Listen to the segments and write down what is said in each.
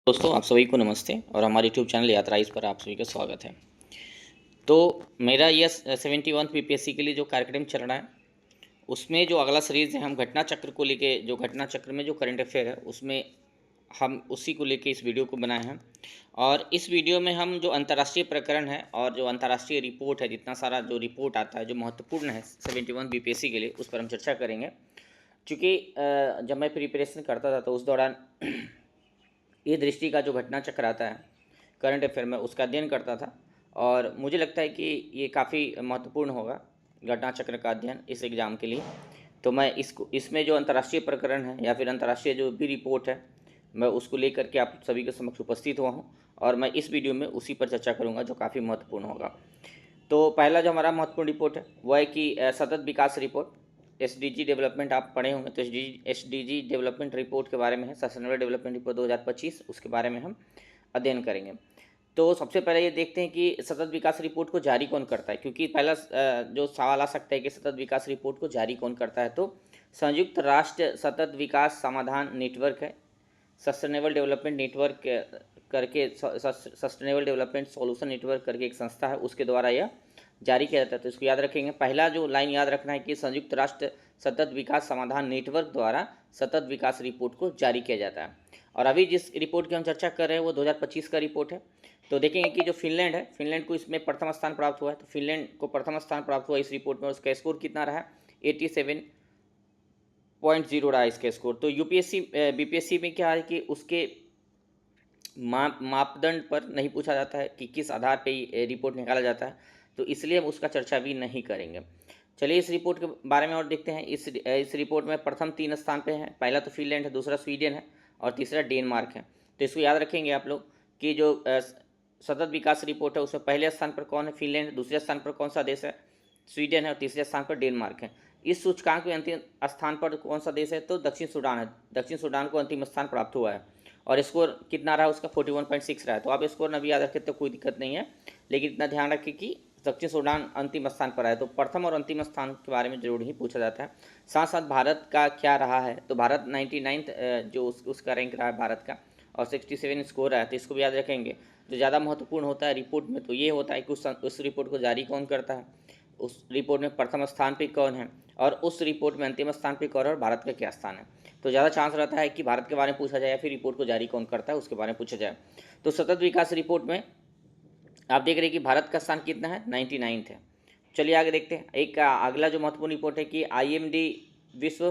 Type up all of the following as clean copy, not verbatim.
दोस्तों आप सभी को नमस्ते और हमारे यूट्यूब चैनल यात्राइज पर आप सभी का स्वागत है। तो मेरा यह 71 पीपीएससी के लिए जो कार्यक्रम चल रहा है उसमें जो अगला सीरीज़ है हम घटना चक्र को लेके जो घटना चक्र में जो करंट अफेयर है उसमें हम उसी को लेके इस वीडियो को बनाए हैं। और इस वीडियो में हम जो अंतर्राष्ट्रीय प्रकरण है और जो अंतर्राष्ट्रीय रिपोर्ट है, जितना सारा जो रिपोर्ट आता है जो महत्वपूर्ण है 71 बीपीएससी के लिए, उस पर हम चर्चा करेंगे। चूँकि जब मैं प्रिपरेशन करता था तो उस दौरान ये दृष्टि का जो घटना चक्र आता है करंट अफेयर में उसका अध्ययन करता था और मुझे लगता है कि ये काफ़ी महत्वपूर्ण होगा घटना चक्र का अध्ययन इस एग्ज़ाम के लिए। तो मैं इसमें जो अंतर्राष्ट्रीय प्रकरण है या फिर अंतर्राष्ट्रीय जो भी रिपोर्ट है मैं उसको लेकर के आप सभी के समक्ष उपस्थित हुआ हूँ और मैं इस वीडियो में उसी पर चर्चा करूँगा जो काफ़ी महत्वपूर्ण होगा। तो पहला जो हमारा महत्वपूर्ण रिपोर्ट है वो है कि सतत विकास रिपोर्ट, एसडीजी डेवलपमेंट आप पढ़े होंगे तो एसडीजी डेवलपमेंट रिपोर्ट के बारे में है, सस्टेनेबल डेवलपमेंट रिपोर्ट 2025, उसके बारे में हम अध्ययन करेंगे। तो सबसे पहले ये देखते हैं कि सतत विकास रिपोर्ट को जारी कौन करता है, क्योंकि पहला जो सवाल आ सकता है कि सतत विकास रिपोर्ट को जारी कौन करता है, तो संयुक्त राष्ट्र सतत विकास समाधान नेटवर्क है, सस्टेनेबल डेवलपमेंट नेटवर्क करके, सस्टेनेबल डेवलपमेंट सॉल्यूशन नेटवर्क करके एक संस्था है, उसके द्वारा यह जारी किया जाता है। तो इसको याद रखेंगे। पहला जो लाइन याद रखना है कि संयुक्त राष्ट्र सतत विकास समाधान नेटवर्क द्वारा सतत विकास रिपोर्ट को जारी किया जाता है। और अभी जिस रिपोर्ट की हम चर्चा कर रहे हैं वो 2025 का रिपोर्ट है। तो देखेंगे कि जो फिनलैंड है, फिनलैंड को इसमें प्रथम स्थान प्राप्त हुआ है। तो फिनलैंड को प्रथम स्थान प्राप्त हुआ इस रिपोर्ट में। उसका स्कोर कितना रहा है? 87.0 रहा इसका स्कोर। तो यूपीएससी बीपीएससी में क्या है कि उसके मापदंड पर नहीं पूछा जाता है कि किस आधार पर रिपोर्ट निकाला जाता है, तो इसलिए हम उसका चर्चा भी नहीं करेंगे। चलिए इस रिपोर्ट के बारे में और देखते हैं। इस रिपोर्ट में प्रथम 3 स्थान पे है। पहला तो फिनलैंड है, दूसरा स्वीडन है और तीसरा डेनमार्क है। तो इसको याद रखेंगे आप लोग कि जो सतत विकास रिपोर्ट है उसमें पहले स्थान पर कौन है? फिनलैंड। दूसरे स्थान पर कौन सा देश है? स्वीडन है। और तीसरे स्थान पर डेनमार्क है। इस सूचकांक में अंतिम स्थान पर कौन सा देश है? तो दक्षिण सूडान है। दक्षिण सूडान को अंतिम स्थान प्राप्त हुआ है और स्कोर कितना रहा उसका? 41.6 रहा है। तो आप स्कोर न भी याद रखें तो कोई दिक्कत नहीं है, लेकिन इतना ध्यान रखें कि दक्षिण सूडान अंतिम स्थान पर आए। तो प्रथम और अंतिम स्थान के बारे में जरूर ही पूछा जाता है। साथ साथ भारत का क्या रहा है? तो भारत 99 जो उसका रैंक रहा है भारत का, और 67 स्कोर रहा है। तो इसको भी याद रखेंगे। जो ज़्यादा महत्वपूर्ण होता है रिपोर्ट में तो ये होता है कि उस रिपोर्ट को जारी कौन करता है, उस रिपोर्ट में प्रथम स्थान पर कौन है और उस रिपोर्ट में अंतिम स्थान पर कौन है और भारत का क्या स्थान है। तो ज़्यादा चांस रहता है कि भारत के बारे में पूछा जाए या फिर रिपोर्ट को जारी कौन करता है उसके बारे में पूछा जाए। तो सतत विकास रिपोर्ट में आप देख रहे हैं कि भारत का स्थान कितना है? 99 है। चलिए आगे देखते हैं। एक अगला जो महत्वपूर्ण रिपोर्ट है कि आईएमडी विश्व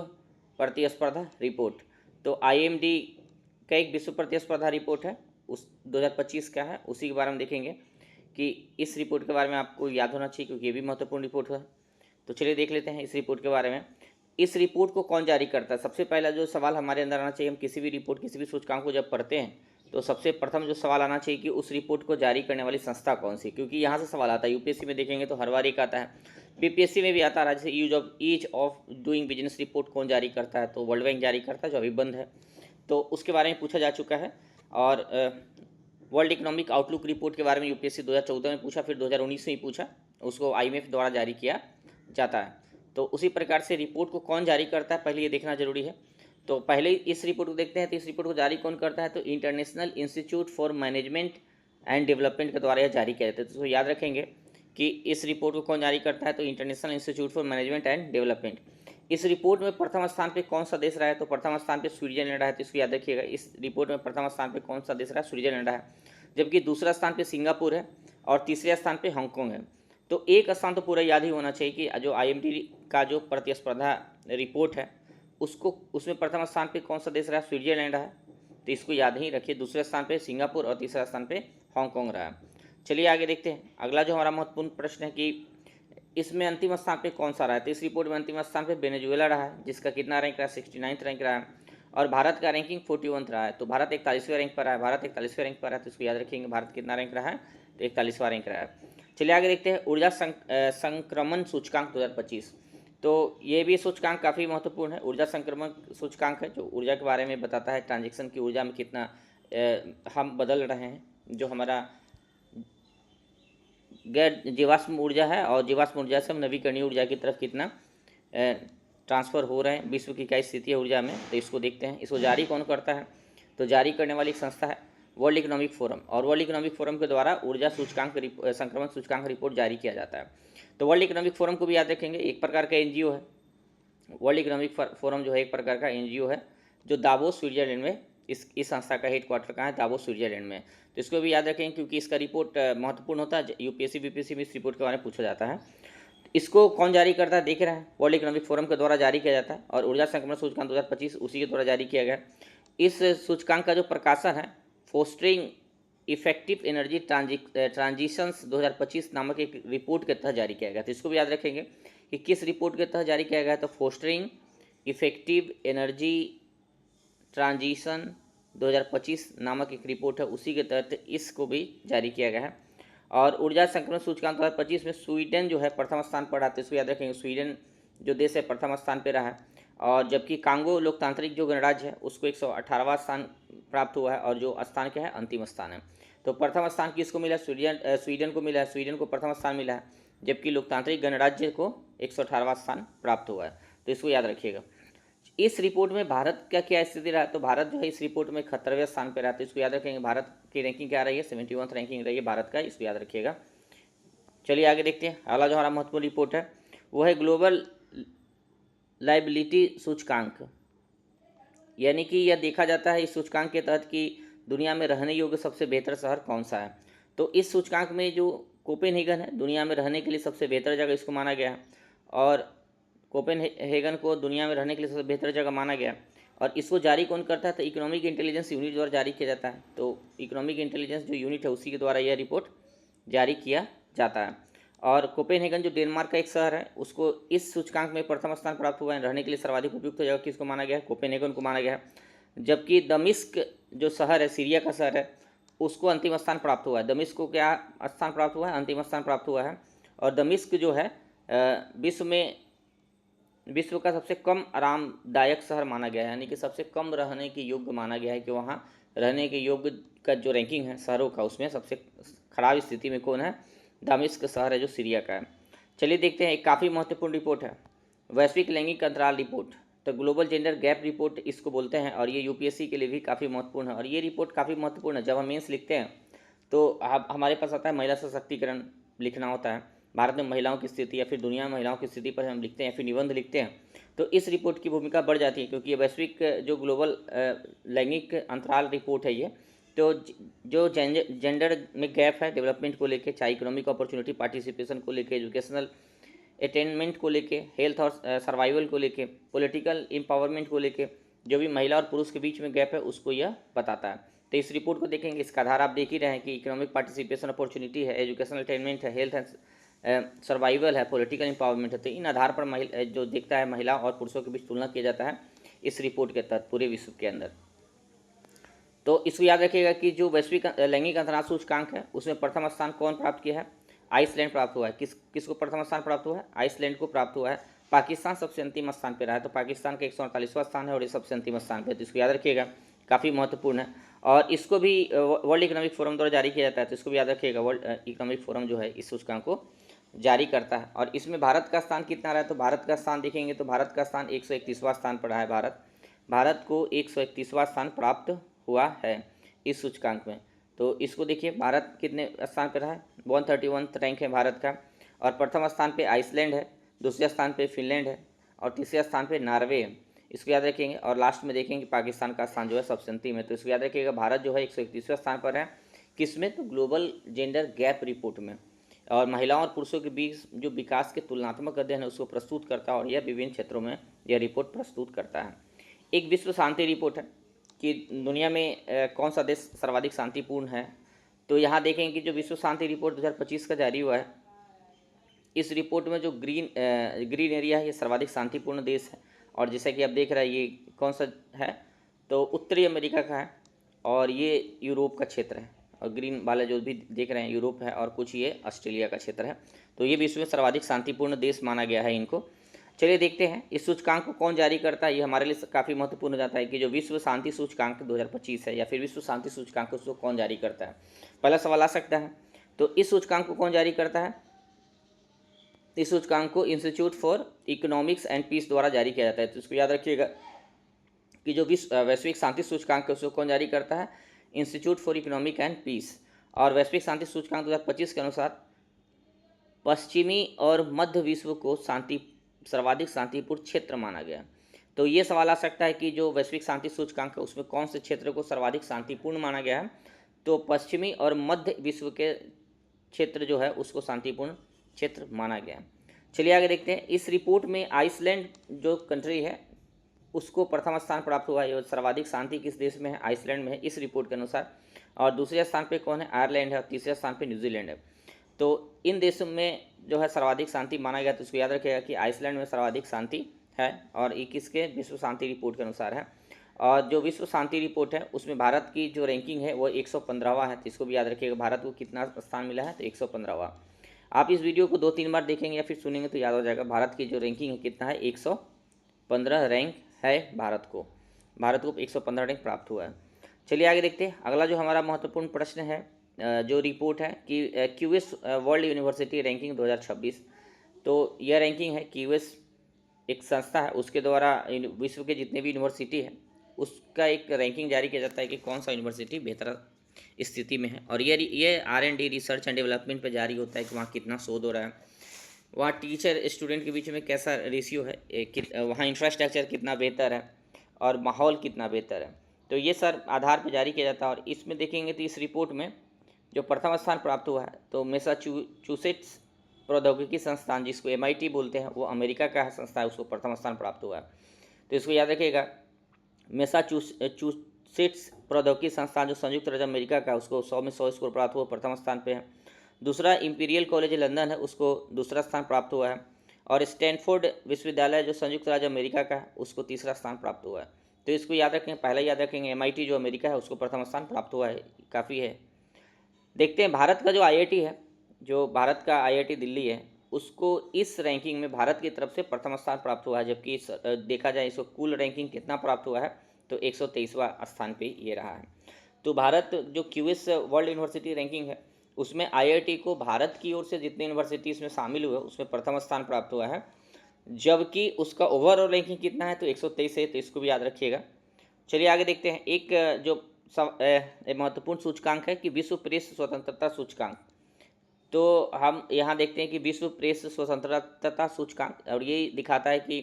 प्रतिस्पर्धा रिपोर्ट। तो आईएमडी का एक विश्व प्रतिस्पर्धा रिपोर्ट है, उस 2025 का है, उसी के बारे में देखेंगे कि इस रिपोर्ट के बारे में आपको याद होना चाहिए क्योंकि ये भी महत्वपूर्ण रिपोर्ट है। तो चलिए देख लेते हैं इस रिपोर्ट के बारे में। इस रिपोर्ट को कौन जारी करता है? सबसे पहला जो सवाल हमारे अंदर आना चाहिए, हम किसी भी रिपोर्ट किसी भी सूचकांक को जब पढ़ते हैं तो सबसे प्रथम जो सवाल आना चाहिए कि उस रिपोर्ट को जारी करने वाली संस्था कौन सी, क्योंकि यहाँ से सवाल आता है। यूपीएससी में देखेंगे तो हर बार एक आता है, बीपीएससी में भी आता है। जैसे ease of doing business report कौन जारी करता है? तो वर्ल्ड बैंक जारी करता है, जो अभी बंद है, तो उसके बारे में पूछा जा चुका है। और वर्ल्ड इकोनॉमिक आउटलुक रिपोर्ट के बारे में यूपीएससी 2014 में पूछा, फिर 2019 में ही पूछा, उसको आईएमएफ द्वारा जारी किया जाता है। तो उसी प्रकार से रिपोर्ट को कौन जारी करता है पहले ये देखना जरूरी है। तो पहले इस रिपोर्ट को देखते हैं। तो इस रिपोर्ट को जारी कौन करता है? तो international institute for management and development के द्वारा यह जारी किया जाता है। तो याद रखेंगे कि इस रिपोर्ट को कौन जारी करता है? तो international institute for management and development. इस रिपोर्ट में प्रथम स्थान पे कौन सा देश रहा है? तो प्रथम स्थान पे स्विट्जरलैंड रहा है। तो इसको याद रखिएगा, इस रिपोर्ट में प्रथम स्थान पे कौन सा देश रहा है? स्विट्जरलैंड है। जबकि दूसरा स्थान पे सिंगापुर है और तीसरे स्थान पे हांगकांग है। तो एक स्थान तो पूरा याद ही होना चाहिए कि जो आईएमडी का जो प्रतिस्पर्धा रिपोर्ट है उसमें प्रथम स्थान पे कौन सा देश रहा है? स्विट्जरलैंड है। तो इसको याद ही रखिए। दूसरे स्थान पे सिंगापुर और तीसरा स्थान पे हांगकांग रहा है। चलिए आगे देखते हैं। अगला जो हमारा महत्वपूर्ण प्रश्न है कि इसमें अंतिम स्थान पे कौन सा रहा है? तो इस रिपोर्ट में अंतिम स्थान पे वेनेजुएला रहा है, जिसका कितना रैंक रहा है? 69 रैंक रहा है। और भारत का रैंकिंग 41 रहा है। तो भारत 41वें रैंक पर रहा है। भारत 41वें रैंक पर है, तो इसको याद रखेंगे। भारत कितना रैंक रहा है? तो 41वां रैंक रहा है। चलिए आगे देखते हैं। ऊर्जा संक्रमण सूचकांक 2025। तो ये भी सूचकांक काफ़ी महत्वपूर्ण है। ऊर्जा संक्रमण सूचकांक है जो ऊर्जा के बारे में बताता है, ट्रांजेक्शन की ऊर्जा में कितना हम बदल रहे हैं, जो हमारा गैर जीवाश्म ऊर्जा है और जीवाश्म ऊर्जा से हम नवीकरणीय ऊर्जा की तरफ कितना ट्रांसफ़र हो रहे हैं, विश्व की क्या स्थिति है ऊर्जा में। तो इसको देखते हैं। इसको जारी कौन करता है? तो जारी करने वाली एक संस्था है वर्ल्ड इकोनॉमिक फोरम, और वर्ल्ड इकोनॉमिक फोरम के द्वारा ऊर्जा सूचकांक संक्रमण सूचकांक रिपोर्ट जारी किया जाता है। तो वर्ल्ड इकोनॉमिक फोरम को भी याद रखेंगे, एक प्रकार का एनजीओ है। वर्ल्ड इकोनॉमिक फोरम जो है एक प्रकार का एनजीओ है जो दावोस स्विट्जरलैंड में, इस संस्था का हेडक्वार्टर कहाँ है, दावोस स्विट्जरलैंड में। तो इसको भी याद रखेंगे क्योंकि इसका रिपोर्ट महत्वपूर्ण होता है, यूपीएससी बीपीएससी में इस रिपोर्ट के बारे में पूछा जाता है। इसको कौन जारी करता है देख रहे हैं, वर्ल्ड इकोनॉमिक फोरम के द्वारा जारी किया जाता है, और ऊर्जा संक्रमण सूचकांक 2025 उसी के द्वारा जारी किया गया। इस सूचकांक का जो प्रकाशन है फोस्टरिंग इफेक्टिव एनर्जी ट्रांजिशंस 2025 नामक एक रिपोर्ट के तहत जारी किया गया। तो इसको भी याद रखेंगे कि किस रिपोर्ट के तहत जारी किया गया है, तो फोस्टरिंग इफेक्टिव एनर्जी ट्रांजिशन 2025 नामक एक रिपोर्ट है, उसी के तहत इसको भी जारी किया गया है। और ऊर्जा संक्रमण सूचकांक 2025 में स्वीडन जो है प्रथम स्थान पर रहा, तो इसको याद रखेंगे, स्वीडन जो देश है प्रथम स्थान पर रहा है, और जबकि कांगो लोकतांत्रिक जो गणराज्य है उसको 118वां स्थान प्राप्त हुआ है, और जो स्थान क्या है, अंतिम स्थान है। तो प्रथम स्थान किसको मिला, स्वीडन को मिला है, स्वीडन को प्रथम स्थान मिला है, जबकि लोकतांत्रिक गणराज्य को 118वां स्थान प्राप्त हुआ है। तो इसको याद रखिएगा। इस रिपोर्ट में भारत का क्या स्थिति रहा, तो भारत जो है इस रिपोर्ट में 71वें स्थान पर रहा, तो इसको याद रखेंगे। भारत की रैंकिंग क्या रही है, 71th रैंकिंग रही है भारत का, इसको याद रखिएगा। चलिए आगे देखते हैं। अगला जो हमारा महत्वपूर्ण रिपोर्ट है वो है ग्लोबल लाइबिलिटी सूचकांक, यानी कि यह देखा जाता है इस सूचकांक के तहत कि दुनिया में रहने योग्य सबसे बेहतर शहर कौन सा है। तो इस सूचकांक में जो कोपेनहेगन है दुनिया में रहने के लिए सबसे बेहतर जगह इसको माना गया है, और कोपेनहेगन को दुनिया में रहने के लिए सबसे बेहतर जगह माना गया। और इसको जारी कौन करता है, तो इकोनॉमिक इंटेलिजेंस यूनिट द्वारा जारी किया जाता है। तो इकोनॉमिक इंटेलिजेंस जो यूनिट है उसी के द्वारा यह रिपोर्ट जारी किया जाता है। और कोपेनहेगन जो डेनमार्क का एक शहर है उसको इस सूचकांक में प्रथम स्थान प्राप्त हुआ है, रहने के लिए सर्वाधिक उपयुक्त जगह किसको माना गया है, कोपेनहेगन को माना गया है। जबकि दमिश्क जो शहर है, सीरिया का शहर है, उसको अंतिम स्थान प्राप्त हुआ है। दमिश्क को क्या स्थान प्राप्त हुआ है, अंतिम स्थान प्राप्त हुआ है। और दमिश्क जो है विश्व का सबसे कम आरामदायक शहर माना गया है, यानी कि सबसे कम रहने के योग्य माना गया है, कि वहाँ रहने के योग्य का जो रैंकिंग है शहरों का उसमें सबसे खराब स्थिति में कौन है, दमिश्क शहर है जो सीरिया का है। चलिए देखते हैं, एक काफ़ी महत्वपूर्ण रिपोर्ट है वैश्विक लैंगिक अंतराल रिपोर्ट, तो ग्लोबल जेंडर गैप रिपोर्ट इसको बोलते हैं, और ये यूपीएससी के लिए भी काफ़ी महत्वपूर्ण है। और ये रिपोर्ट काफ़ी महत्वपूर्ण है, जब हम मेंस लिखते हैं तो हमारे पास आता है महिला सशक्तिकरण लिखना होता है, भारत में महिलाओं की स्थिति या फिर दुनिया में महिलाओं की स्थिति पर हम लिखते हैं या फिर निबंध लिखते हैं, तो इस रिपोर्ट की भूमिका बढ़ जाती है, क्योंकि ये वैश्विक जो ग्लोबल लैंगिक अंतराल रिपोर्ट है ये, तो जो जेंडर में गैप है डेवलपमेंट को लेके, चाहे इकोनॉमिक अपॉर्चुनिटी पार्टिसिपेशन को लेके, एजुकेशनल अटेनमेंट को लेके, हेल्थ और सर्वाइवल को लेके, पॉलिटिकल एम्पावरमेंट को लेके, जो भी महिला और पुरुष के बीच में गैप है उसको यह बताता है। तो इस रिपोर्ट को देखेंगे, इसका आधार आप देख ही रहे हैं कि इकोनॉमिक पार्टिसिपेशन अपॉर्चुनिटी है, एजुकेशनल अटेनमेंट है, हेल्थ एंड सर्वाइवल है, पॉलिटिकल एम्पावरमेंट है। तो इन आधार पर महिला जो देखता है महिला और पुरुषों के बीच तुलना किया जाता है इस रिपोर्ट के तहत पूरे विश्व के अंदर। तो इसको याद रखिएगा कि जो वैश्विक लैंगिक अंतराल सूचकांक है उसमें प्रथम स्थान कौन प्राप्त किया है, आइसलैंड प्राप्त हुआ है। किसको प्रथम स्थान प्राप्त हुआ है, आइसलैंड को प्राप्त हुआ है। पाकिस्तान सबसे अंतिम स्थान पर रहा है, तो पाकिस्तान का 148वां स्थान है और ये सबसे अंतिम स्थान पर है, तो इसको याद रखिएगा, काफ़ी महत्वपूर्ण है। और इसको भी वर्ल्ड इकोनॉमिक फोरम द्वारा जारी किया जाता है, तो इसको भी याद रखिएगा, वर्ल्ड इकोनॉमिक फोरम जो है इस सूचकांक को जारी करता है। और इसमें भारत का स्थान कितना रहा है, तो भारत का स्थान देखेंगे तो भारत का स्थान 131वां स्थान पर रहा है। भारत को 131वां स्थान प्राप्त हुआ है इस सूचकांक में। तो इसको देखिए, भारत कितने स्थान पर रहा है, 131 रैंक है भारत का, और प्रथम स्थान पे आइसलैंड है, दूसरे स्थान पे फिनलैंड है, और तीसरे स्थान पे नॉर्वे है। इसको याद रखेंगे। और लास्ट में देखेंगे पाकिस्तान का स्थान जो है सबसे अंतिम है, तो इसको याद रखिएगा। भारत जो है 131वें स्थान पर है, किस में, तो ग्लोबल जेंडर गैप रिपोर्ट में, और महिलाओं और पुरुषों के बीच जो विकास के तुलनात्मक अध्ययन है उसको प्रस्तुत करता है, और यह विभिन्न क्षेत्रों में यह रिपोर्ट प्रस्तुत करता है। एक विश्व शांति रिपोर्ट है कि दुनिया में कौन सा देश सर्वाधिक शांतिपूर्ण है। तो यहाँ देखेंगे कि जो विश्व शांति रिपोर्ट 2025 का जारी हुआ है, इस रिपोर्ट में जो ग्रीन एरिया है ये सर्वाधिक शांतिपूर्ण देश है, और जैसा कि आप देख रहे हैं ये कौन सा है, तो उत्तरी अमेरिका का है, और ये यूरोप का क्षेत्र है, और ग्रीन वाले जो भी देख रहे हैं यूरोप है, और कुछ ये ऑस्ट्रेलिया का क्षेत्र है। तो ये विश्व में सर्वाधिक शांतिपूर्ण देश माना गया है इनको। चलिए देखते हैं इस सूचकांक को कौन जारी करता है, ये हमारे लिए काफ़ी महत्वपूर्ण हो जाता है कि जो विश्व शांति सूचकांक 2025 है या फिर विश्व शांति सूचकांक उसको कौन जारी करता है। पहला सवाल आ सकता है, तो इस सूचकांक को कौन जारी करता है, इस सूचकांक को institute for economics and peace द्वारा जारी किया जाता है। तो इसको याद रखिएगा कि जो विश्व वैश्विक शांति सूचकांक है उसको कौन जारी करता है, institute for economic and peace. और वैश्विक शांति सूचकांक 2025 के अनुसार पश्चिमी और मध्य विश्व को सर्वाधिक शांतिपूर्ण क्षेत्र माना गया। तो ये सवाल आ सकता है कि जो वैश्विक शांति सूचकांक है उसमें कौन से क्षेत्र को सर्वाधिक शांतिपूर्ण माना गया है। तो पश्चिमी और मध्य विश्व के क्षेत्र जो है उसको शांतिपूर्ण क्षेत्र माना गया। चलिए आगे देखते हैं। इस रिपोर्ट में आइसलैंड जो कंट्री है उसको प्रथम स्थान प्राप्त हुआ है। सर्वाधिक शांति किस देश में है? आइसलैंड में है इस रिपोर्ट के अनुसार। और दूसरे स्थान पे कौन है? आयरलैंड है। और तीसरे स्थान पे न्यूजीलैंड है। तो इन देशों में जो है सर्वाधिक शांति माना गया। तो इसको याद रखिएगा कि आइसलैंड में सर्वाधिक शांति है और ये किसके? विश्व शांति रिपोर्ट के अनुसार है। और जो विश्व शांति रिपोर्ट है उसमें भारत की जो रैंकिंग है वो 115वां है। तो इसको भी याद रखिएगा, भारत को कितना स्थान मिला है? तो 115वां। आप इस वीडियो को 2-3 बार देखेंगे या फिर सुनेंगे तो याद हो जाएगा। भारत की जो रैंकिंग है कितना है? 115 रैंक है भारत को 115 रैंक प्राप्त हुआ है। चलिए आगे देखते हैं। अगला जो हमारा महत्वपूर्ण प्रश्न है, जो रिपोर्ट है कि क्यूएस वर्ल्ड यूनिवर्सिटी रैंकिंग 2026। तो यह रैंकिंग है क्यूएस एक संस्था है, उसके द्वारा विश्व के जितने भी यूनिवर्सिटी है उसका एक रैंकिंग जारी किया जाता है कि कौन सा यूनिवर्सिटी बेहतर स्थिति में है। और ये R&D रिसर्च एंड डेवलपमेंट पे जारी होता है कि वहाँ कितना शोध हो रहा है, वहाँ टीचर स्टूडेंट के बीच में कैसा रेशियो है, वहाँ इंफ्रास्ट्रक्चर कितना बेहतर है और माहौल कितना बेहतर है। तो ये सर आधार पर जारी किया जाता है। और इसमें देखेंगे तो इस रिपोर्ट में जो प्रथम स्थान प्राप्त हुआ है तो मैसाचुसेट्स प्रौद्योगिकी संस्थान, जिसको MIT बोलते हैं, वो अमेरिका का संस्था है, उसको प्रथम स्थान प्राप्त हुआ है। तो इसको याद रखिएगा, मैसाचुसेट्स प्रौद्योगिकी संस्थान जो संयुक्त राज्य अमेरिका का, उसको 100 में 100 स्कोर प्राप्त हुआ, प्रथम स्थान पे है। दूसरा इंपीरियल कॉलेज लंदन है, उसको दूसरा स्थान प्राप्त हुआ है। और स्टैनफोर्ड विश्वविद्यालय जो संयुक्त राज्य अमेरिका का है उसको तीसरा स्थान प्राप्त हुआ है। तो इसको याद रखेंगे, पहला याद रखेंगे MIT जो अमेरिका है उसको प्रथम स्थान प्राप्त हुआ है, काफ़ी है। देखते हैं भारत का जो IIT है, जो भारत का IIT दिल्ली है, उसको इस रैंकिंग में भारत की तरफ से प्रथम स्थान प्राप्त हुआ है। जबकि देखा जाए इसको कुल रैंकिंग कितना प्राप्त हुआ है तो 123वां स्थान पे ये रहा है। तो भारत जो क्यूएस वर्ल्ड यूनिवर्सिटी रैंकिंग है उसमें IIT को भारत की ओर से जितने यूनिवर्सिटी इसमें शामिल हुए उसमें प्रथम स्थान प्राप्त हुआ है। जबकि उसका ओवरऑल रैंकिंग कितना है तो 123 है। तो इसको भी याद रखिएगा। चलिए आगे देखते हैं। एक जो महत्वपूर्ण सूचकांक है कि विश्व प्रेस स्वतंत्रता सूचकांक। तो हम यहाँ देखते हैं कि विश्व प्रेस स्वतंत्रता सूचकांक, और ये दिखाता है कि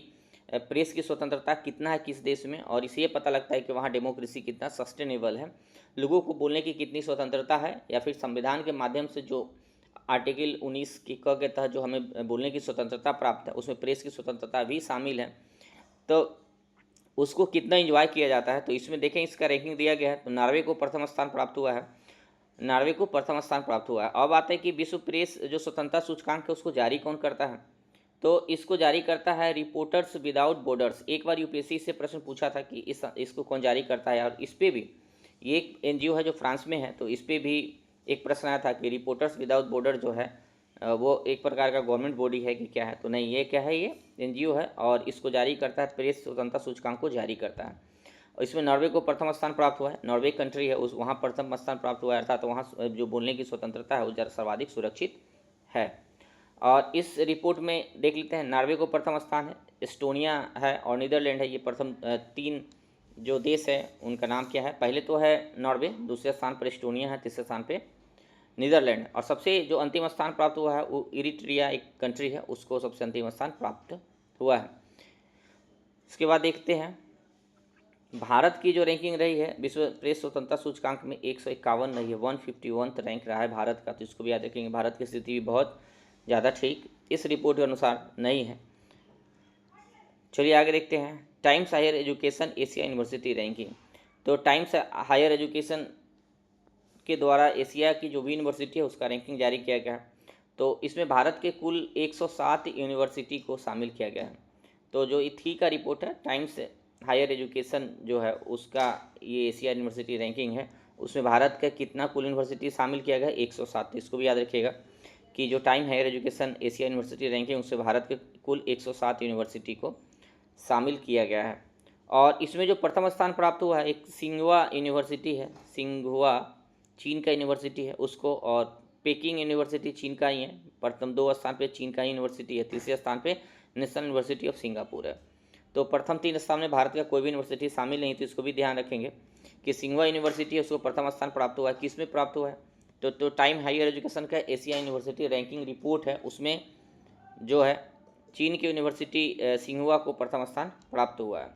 प्रेस की स्वतंत्रता कितना है किस देश में, और इससे पता लगता है कि वहाँ डेमोक्रेसी कितना सस्टेनेबल है, लोगों को बोलने की कितनी स्वतंत्रता है, या फिर संविधान के माध्यम से जो आर्टिकल 19 की क के तहत जो हमें बोलने की स्वतंत्रता प्राप्त है उसमें प्रेस की स्वतंत्रता भी शामिल है, तो उसको कितना इंजॉय किया जाता है। तो इसमें देखें इसका रैंकिंग दिया गया है। तो नॉर्वे को प्रथम स्थान प्राप्त हुआ है, नॉर्वे को प्रथम स्थान प्राप्त हुआ है। अब आता है कि विश्व प्रेस जो स्वतंत्रता सूचकांक है उसको जारी कौन करता है। तो इसको जारी करता है रिपोर्टर्स विदाउट बॉर्डर्स। एक बार UPSC से प्रश्न पूछा था कि इसको कौन जारी करता है, और इस पर भी ये एक NGO है जो फ्रांस में है, तो इस पर भी एक प्रश्न आया था कि रिपोर्टर्स विदाउट बॉर्डर जो है वो एक प्रकार का गवर्नमेंट बॉडी है कि क्या है। तो नहीं, ये क्या है, ये NGO है और इसको जारी करता है, प्रेस स्वतंत्रता सूचकांक को जारी करता है। और इसमें नॉर्वे को प्रथम स्थान प्राप्त हुआ है। नॉर्वे कंट्री है उस वहाँ प्रथम स्थान प्राप्त हुआ है, अर्थात वहाँ जो बोलने की स्वतंत्रता है वो सर्वाधिक सुरक्षित है। और इस रिपोर्ट में देख लेते हैं, नॉर्वे को प्रथम स्थान है, एस्टोनिया है और नीदरलैंड है। ये प्रथम 3 जो देश है उनका नाम क्या है। पहले तो है नॉर्वे, दूसरे स्थान पर एस्टोनिया है, तीसरे स्थान पे नीदरलैंड, और सबसे जो अंतिम स्थान प्राप्त हुआ है वो इरिट्रिया एक कंट्री है, उसको सबसे अंतिम स्थान प्राप्त हुआ है। इसके बाद देखते हैं भारत की जो रैंकिंग रही है विश्व प्रेस स्वतंत्रता सूचकांक में 151 रही है, 151 रैंक रहा है भारत का। तो इसको भी याद रखेंगे, भारत की स्थिति भी बहुत ज़्यादा ठीक इस रिपोर्ट के अनुसार नहीं है। चलिए आगे देखते हैं Times Higher Education Asia University ranking. तो टाइम्स हायर एजुकेशन के द्वारा एशिया की जो भी यूनिवर्सिटी है उसका रैंकिंग जारी किया गया है। तो इसमें भारत के कुल 107 यूनिवर्सिटी को शामिल किया गया है। तो जो इथी का रिपोर्ट है टाइम्स हायर एजुकेशन जो है उसका ये एशिया यूनिवर्सिटी रैंकिंग है, उसमें भारत का कितना कुल यूनिवर्सिटी शामिल किया गया है 107। इसको भी याद रखिएगा कि जो Time Higher Education Asia University ranking उससे भारत के कुल 107 यूनिवर्सिटी को शामिल किया गया है। और इसमें जो प्रथम स्थान प्राप्त हुआ है एक सिंघुआ यूनिवर्सिटी है, सिंघुआ चीन का यूनिवर्सिटी है उसको, और पेकिंग यूनिवर्सिटी चीन का ही है। प्रथम 2 स्थान पे चीन का यूनिवर्सिटी है, तीसरे स्थान पे नेशनल यूनिवर्सिटी ऑफ सिंगापुर है। तो प्रथम 3 स्थान में भारत का कोई भी यूनिवर्सिटी शामिल नहीं, तो इसको भी ध्यान रखेंगे। कि सिंघुआ यूनिवर्सिटी है उसको प्रथम स्थान प्राप्त हुआ है। किस में प्राप्त हुआ है? तो टाइम हायर एजुकेशन का एशिया यूनिवर्सिटी रैंकिंग रिपोर्ट है, उसमें जो है चीन की यूनिवर्सिटी सिंघुआ को प्रथम स्थान प्राप्त हुआ है।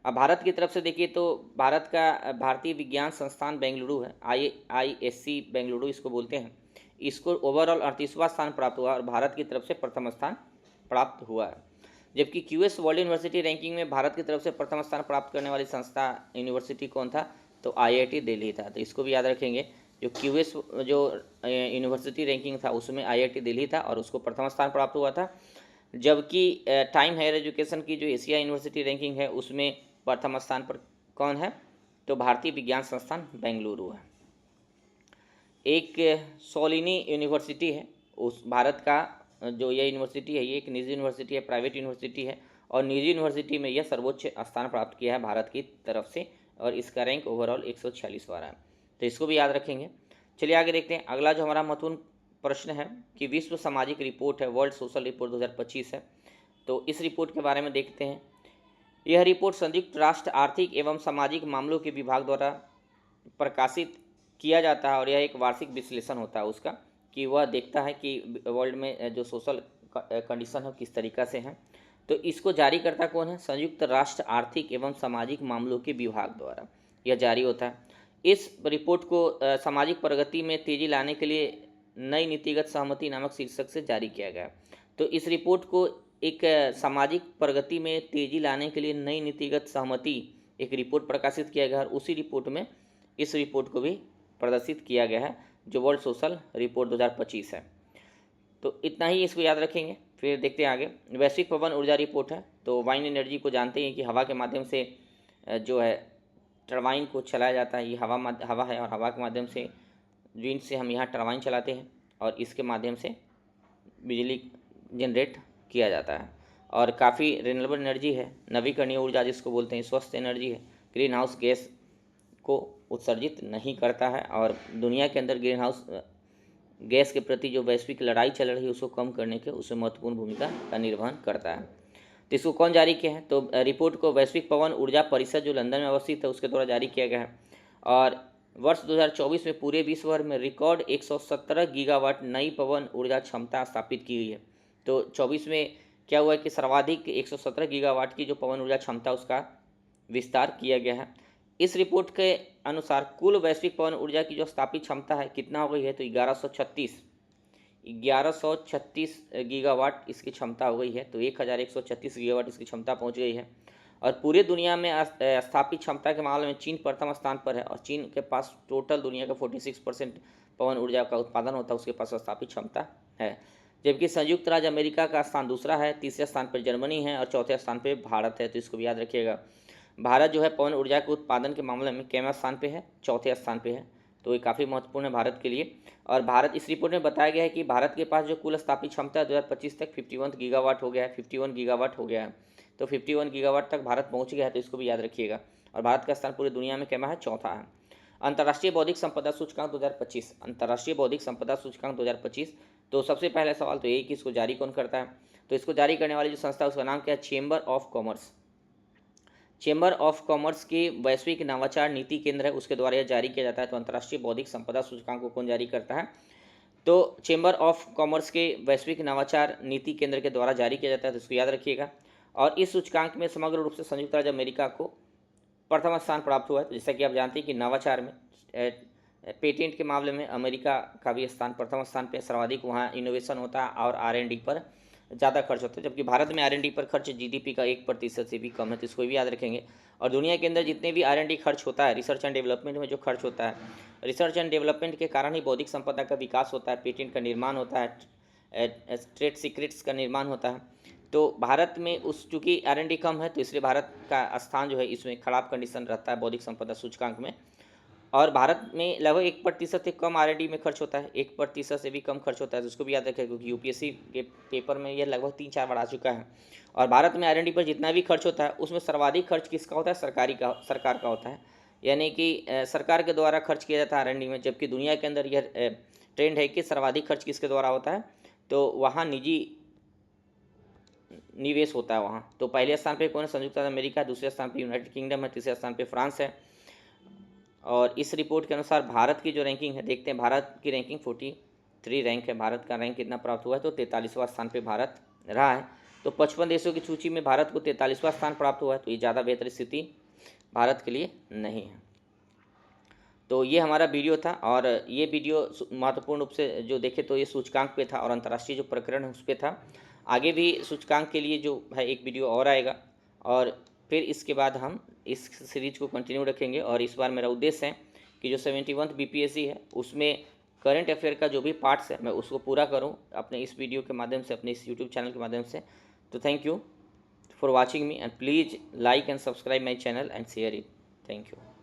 अब भारत की तरफ से देखिए तो भारत का भारतीय विज्ञान संस्थान बेंगलुरु है, IISc बेंगलुरु इसको बोलते हैं, इसको ओवरऑल 38वां स्थान प्राप्त हुआ और भारत की तरफ से प्रथम स्थान प्राप्त हुआ है। जबकि QS वर्ल्ड यूनिवर्सिटी रैंकिंग में भारत की तरफ से प्रथम स्थान प्राप्त करने वाली संस्था यूनिवर्सिटी कौन था? तो IIT दिल्ली था। तो इसको भी याद रखेंगे, जो QS जो यूनिवर्सिटी रैंकिंग था उसमें IIT दिल्ली था और उसको प्रथम स्थान प्राप्त हुआ था। जबकि टाइम हायर एजुकेशन की जो एशिया यूनिवर्सिटी रैंकिंग है उसमें प्रथम स्थान पर कौन है? तो भारतीय विज्ञान संस्थान बेंगलुरु है। एक सोलिनी यूनिवर्सिटी है, उस भारत का जो यह यूनिवर्सिटी है ये एक निजी यूनिवर्सिटी है, प्राइवेट यूनिवर्सिटी है और निजी यूनिवर्सिटी में यह सर्वोच्च स्थान प्राप्त किया है भारत की तरफ से और इसका रैंक ओवरऑल 146वां है। तो इसको भी याद रखेंगे। चलिए आगे देखते हैं। अगला जो हमारा महत्वपूर्ण प्रश्न है कि विश्व सामाजिक रिपोर्ट है, वर्ल्ड सोशल रिपोर्ट 2025 है। तो इस रिपोर्ट के बारे में देखते हैं। यह रिपोर्ट संयुक्त राष्ट्र आर्थिक एवं सामाजिक मामलों के विभाग द्वारा प्रकाशित किया जाता है और यह एक वार्षिक विश्लेषण होता है उसका, कि वह देखता है कि वर्ल्ड में जो सोशल कंडीशन है किस तरीक़ा से है। तो इसको जारी करता कौन है? संयुक्त राष्ट्र आर्थिक एवं सामाजिक मामलों के विभाग द्वारा यह जारी होता है। इस रिपोर्ट को सामाजिक प्रगति में तेज़ी लाने के लिए नई नीतिगत सहमति नामक शीर्षक से जारी किया गया। तो इस रिपोर्ट को एक सामाजिक प्रगति में तेज़ी लाने के लिए नई नीतिगत सहमति एक रिपोर्ट प्रकाशित किया गया और उसी रिपोर्ट में इस रिपोर्ट को भी प्रदर्शित किया गया है जो वर्ल्ड सोशल रिपोर्ट 2025 है। तो इतना ही इसको याद रखेंगे। फिर देखते हैं आगे। वैश्विक पवन ऊर्जा रिपोर्ट है। तो वाइन एनर्जी को जानते हैं कि हवा के माध्यम से जो है टरबाइन को चलाया जाता है। ये हवा है और हवा के माध्यम से विंड से हम यहाँ टरबाइन चलाते हैं और इसके माध्यम से बिजली जनरेट किया जाता है और काफ़ी रिन्यूएबल एनर्जी है, नवीकरणीय ऊर्जा जिसको बोलते हैं, स्वस्थ एनर्जी है, ग्रीन हाउस गैस को उत्सर्जित नहीं करता है और दुनिया के अंदर ग्रीन हाउस गैस के प्रति जो वैश्विक लड़ाई चल रही है उसको कम करने के उसमें महत्वपूर्ण भूमिका का निर्वहन करता है। तो इसको कौन जारी किया है? तो रिपोर्ट को वैश्विक पवन ऊर्जा परिषद जो लंदन में अवस्थित है उसके द्वारा जारी किया गया है और वर्ष 2024 में पूरे विश्व भर में रिकॉर्ड 117 गीगावाट नई पवन ऊर्जा क्षमता स्थापित की गई है। तो 24 में क्या हुआ है कि सर्वाधिक 117 गीगावाट की जो पवन ऊर्जा क्षमता उसका विस्तार किया गया है। इस रिपोर्ट के अनुसार कुल वैश्विक पवन ऊर्जा की जो स्थापित क्षमता है कितना हो गई है? तो 1136 गीगावाट इसकी क्षमता हो गई है। तो 1136 गीगावाट इसकी क्षमता पहुंच गई है और पूरे दुनिया में स्थापित क्षमता के मामले में चीन प्रथम स्थान पर है और चीन के पास टोटल दुनिया का 46% पवन ऊर्जा का उत्पादन होता है, उसके पास स्थापित क्षमता है। जबकि संयुक्त राज्य अमेरिका का स्थान दूसरा है, तीसरे स्थान पर जर्मनी है और चौथे स्थान पर भारत है। तो इसको भी याद रखिएगा। भारत जो है पवन ऊर्जा के उत्पादन के मामले में कितवें स्थान पे है? चौथे स्थान पे है। तो ये काफ़ी महत्वपूर्ण है भारत के लिए। और भारत, इस रिपोर्ट में बताया गया है कि भारत के पास जो कुल स्थापित क्षमता है 2025 तक 51 गीगावाट हो गया है, 51 गीगावाट हो गया है। तो 51 गीगावाट तक भारत पहुँच गया है। तो इसको भी याद रखिएगा। और भारत का स्थान पूरी दुनिया में कितना है? चौथा है। अंतर्राष्ट्रीय बौद्धिक संपदा सूचकांक 2025, अंतर्राष्ट्रीय बौद्धिक संपदा सूचकांक 2025। तो सबसे पहला सवाल तो यही कि इसको जारी कौन करता है? तो इसको जारी करने वाली जो संस्था है उसका नाम क्या है? Chamber of commerce. Chamber of commerce की वैश्विक नवाचार नीति केंद्र है, उसके द्वारा यह जारी किया जाता है। तो अंतर्राष्ट्रीय बौद्धिक संपदा सूचकांक को कौन जारी करता है? तो चेंबर ऑफ कॉमर्स के वैश्विक नवाचार नीति केंद्र के द्वारा जारी किया जाता है। तो इसको याद रखिएगा। और इस सूचकांक में समग्र रूप से संयुक्त राज्य अमेरिका को प्रथम स्थान प्राप्त हुआ है। तो जैसा कि आप जानते हैं कि नवाचार में पेटेंट के मामले में अमेरिका का भी स्थान प्रथम स्थान पर, सर्वाधिक वहाँ इनोवेशन होता है और R&D पर ज़्यादा खर्च होता है। जबकि भारत में R&D पर खर्च GDP का 1% से भी कम है। तो इसको भी याद रखेंगे। और दुनिया के अंदर जितने भी R&D खर्च होता है, रिसर्च एंड डेवलपमेंट में जो खर्च होता है, रिसर्च एंड डेवलपमेंट के कारण ही बौद्धिक संपदा का विकास होता है, पेटेंट का निर्माण होता है, ट्रेड सीक्रेट्स का निर्माण होता है। तो भारत में उस चूँकि R&D कम है तो इसलिए भारत का स्थान जो है इसमें खराब कंडीशन रहता है बौद्धिक संपदा सूचकांक में। और भारत में लगभग 1% से कम R&D में खर्च होता है, 1% से भी कम खर्च होता है। तो उसको भी याद रखें क्योंकि UPSC के पेपर में यह लगभग 3-4 बार आ चुका है। और भारत में R&D पर जितना भी खर्च होता है उसमें सर्वाधिक खर्च किसका होता है? सरकार का होता है। यानी कि सरकार के द्वारा खर्च किया जाता है R&D में। जबकि दुनिया के अंदर यह ट्रेंड है कि सर्वाधिक खर्च किसके द्वारा होता है? तो वहाँ निजी निवेश होता है वहाँ। तो पहले स्थान पर कौन है? संयुक्त राज्य अमेरिका, दूसरे स्थान पर यूनाइटेड किंगडम है, तीसरे स्थान पर फ्रांस है। और इस रिपोर्ट के अनुसार भारत की जो रैंकिंग है, देखते हैं भारत की रैंकिंग 43 रैंक है। भारत का रैंक कितना प्राप्त हुआ है, तो 43वां स्थान पे भारत रहा है। तो 55 देशों की सूची में भारत को 43वां स्थान प्राप्त हुआ है, तो ये ज़्यादा बेहतर स्थिति भारत के लिए नहीं है। तो ये हमारा वीडियो था, और ये वीडियो महत्वपूर्ण रूप से जो देखे तो ये सूचकांक पे था और अंतर्राष्ट्रीय जो प्रकरण है उस पर था। आगे भी सूचकांक के लिए जो है एक वीडियो और आएगा, और फिर इसके बाद हम इस सीरीज को कंटिन्यू रखेंगे। और इस बार मेरा उद्देश्य है कि जो 71th BPSC है उसमें करंट अफेयर का जो भी पार्ट्स है मैं उसको पूरा करूं अपने इस वीडियो के माध्यम से, अपने इस यूट्यूब चैनल के माध्यम से। तो thank you for watching me, and please like and subscribe my channel and share it. Thank you.